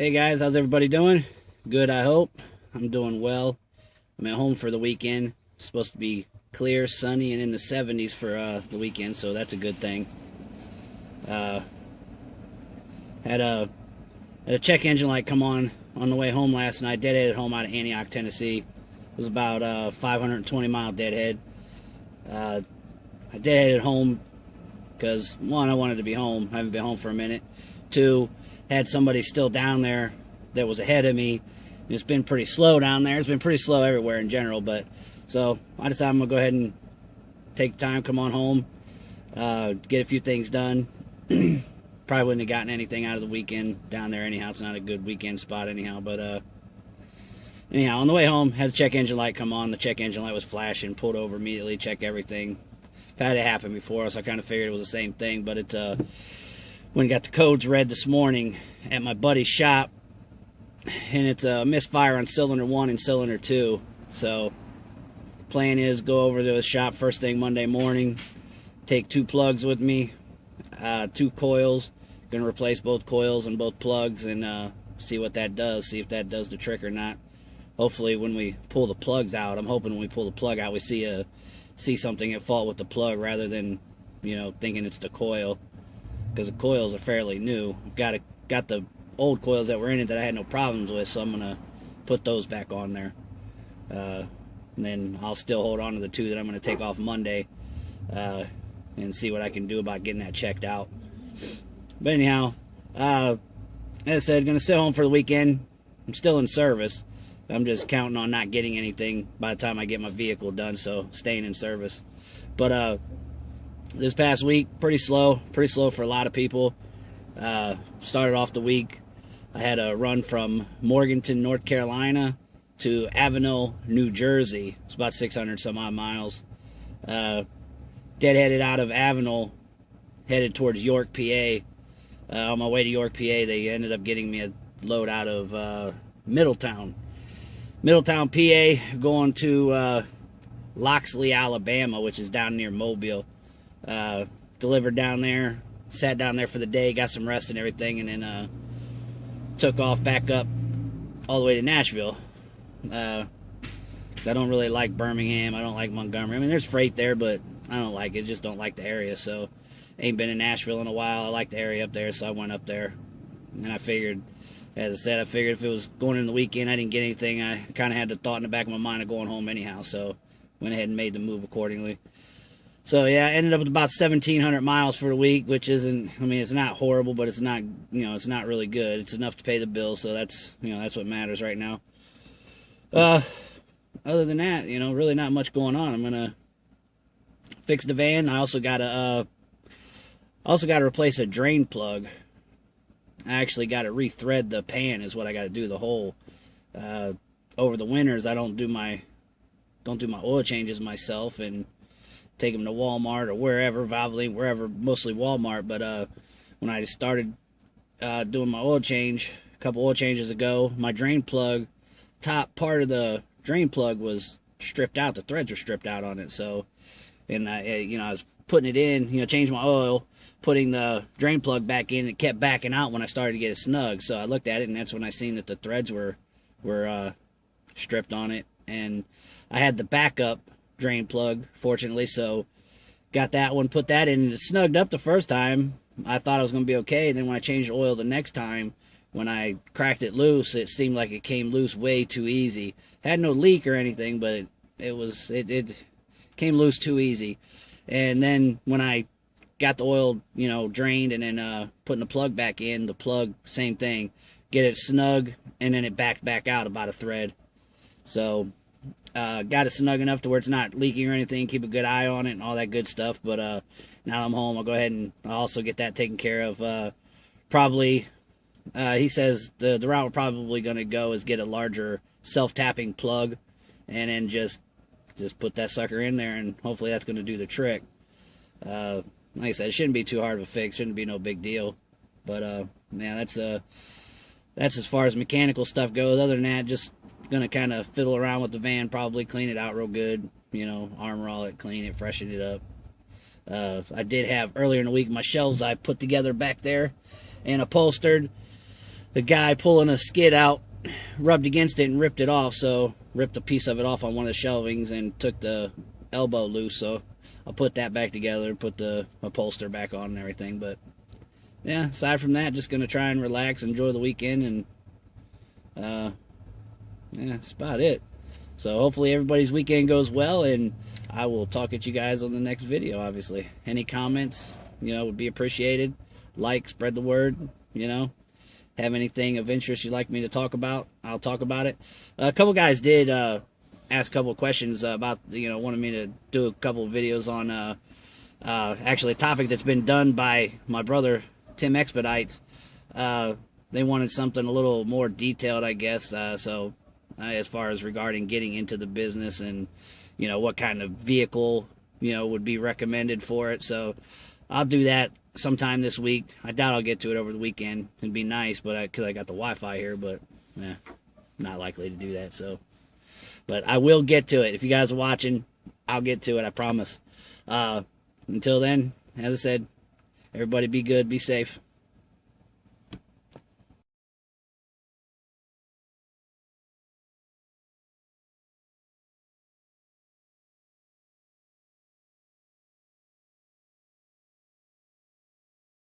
Hey guys, how's everybody doing? Good, I hope. I'm doing well. I'm at home for the weekend. It's supposed to be clear, sunny, and in the 70s for the weekend, so that's a good thing. Uh, had a check engine light come on the way home last night. Deadheaded home out of Antioch, Tennessee. It was about 520-mile deadhead. I deadheaded home because, one, I wanted to be home. I haven't been home for a minute. Two, had somebody still down there that was ahead of me. It's been pretty slow down there. It's been pretty slow everywhere in general, but so I decided I'm gonna go ahead and take time, come on home, get a few things done. Probably wouldn't have gotten anything out of the weekend down there anyhow. It's not a good weekend spot anyhow, but anyhow, on the way home, had the check engine light come on. The check engine light was flashing, pulled over immediately, checked everything. I've had it happen before, so I kind of figured it was the same thing, but it's when I got the codes read this morning at my buddy's shop, and it's a misfire on cylinder 1 and cylinder 2. So plan is go over to the shop first thing Monday morning, take 2 plugs with me, 2 coils, gonna replace both coils and both plugs, and see what that does, see if that does the trick or not. Hopefully when we pull the plugs out, I'm hoping when we pull the plug out we see something at fault with the plug rather than, you know, thinking it's the coil, because the coils are fairly new. I've got the old coils that were in it that I had no problems with, so I'm gonna put those back on there, and then I'll still hold on to the 2 that I'm gonna take off Monday, and see what I can do about getting that checked out. But anyhow, as I said, gonna sit home for the weekend. I'm still in service. I'm just counting on not getting anything by the time I get my vehicle done, so staying in service. But this past week, pretty slow for a lot of people. Started off the week, I had a run from Morganton, North Carolina to Avenel, New Jersey. It's about 600 some odd miles. Deadheaded out of Avenel, headed towards York, PA. On my way to York, PA, they ended up getting me a load out of Middletown, PA, going to Loxley, Alabama, which is down near Mobile. Delivered down there, sat down there for the day, got some rest and everything, and then took off back up all the way to Nashville. I don't really like Birmingham. I don't like Montgomery. I mean, there's freight there, but I don't like it. Just don't like the area. So, ain't been in Nashville in a while. I like the area up there, so I went up there. And I figured, as I said, if it was going in the weekend, I didn't get anything. I kind of had the thought in the back of my mind of going home anyhow. So, went ahead and made the move accordingly. So yeah, I ended up with about 1,700 miles for the week, which isn't, I mean, it's not horrible, but it's not, you know, it's not really good. It's enough to pay the bills, so that's, you know, that's what matters right now. Other than that, you know, really not much going on. I'm gonna fix the van. I also gotta replace a drain plug. I actually gotta rethread the pan is what I gotta do, the hole. Over the winters, I don't do my oil changes myself and take them to Walmart or wherever, Valvoline, wherever, mostly Walmart. But when I started doing my oil change, a couple oil changes ago, my drain plug, top part of the drain plug was stripped out. The threads were stripped out on it. So, and I was putting it in, you know, changing my oil, putting the drain plug back in. It kept backing out when I started to get it snug. So I looked at it, and that's when I seen that the threads were stripped on it. And I had the backup drain plug, fortunately, so got that one, put that in, and it snugged up the first time. I thought it was going to be okay, and then when I changed the oil the next time, when I cracked it loose, it seemed like it came loose way too easy. Had no leak or anything, but it came loose too easy. And then when I got the oil, you know, drained, and then putting the plug back in, the plug, same thing, get it snug, and then it backed back out about a thread. So got it snug enough to where it's not leaking or anything, keep a good eye on it and all that good stuff. But now I'm home, I'll go ahead and I'll also get that taken care of. Probably, he says the route we're probably going to go is get a larger self-tapping plug, and then just put that sucker in there, and hopefully that's going to do the trick. Like I said, it shouldn't be too hard of a fix, shouldn't be no big deal. But yeah, that's as far as mechanical stuff goes. Other than that, just gonna kind of fiddle around with the van, probably clean it out real good, you know, armor all it, clean it, freshen it up. I did have earlier in the week my shelves I put together back there and upholstered. the guy pulling a skid out rubbed against it and ripped it off, so ripped a piece of it off on one of the shelvings and took the elbow loose, so I'll put that back together, put the upholster back on and everything. But yeah, aside from that, just gonna try and relax, enjoy the weekend, and yeah, that's about it. So hopefully everybody's weekend goes well, and I will talk at you guys on the next video. Obviously, any comments, would be appreciated. Like, spread the word. Have anything of interest you'd like me to talk about, I'll talk about it. A couple guys did ask a couple of questions about, wanted me to do a couple of videos on actually a topic that's been done by my brother Tim Expedites. They wanted something a little more detailed, I guess, so as far as regarding getting into the business and what kind of vehicle would be recommended for it. So I'll do that sometime this week. I doubt I'll get to it over the weekend. It'd be nice, but because I got the Wi-Fi here, but not likely to do that. So, but I will get to it. If you guys are watching, I'll get to it, I promise. Until then, as I said, everybody be good, be safe.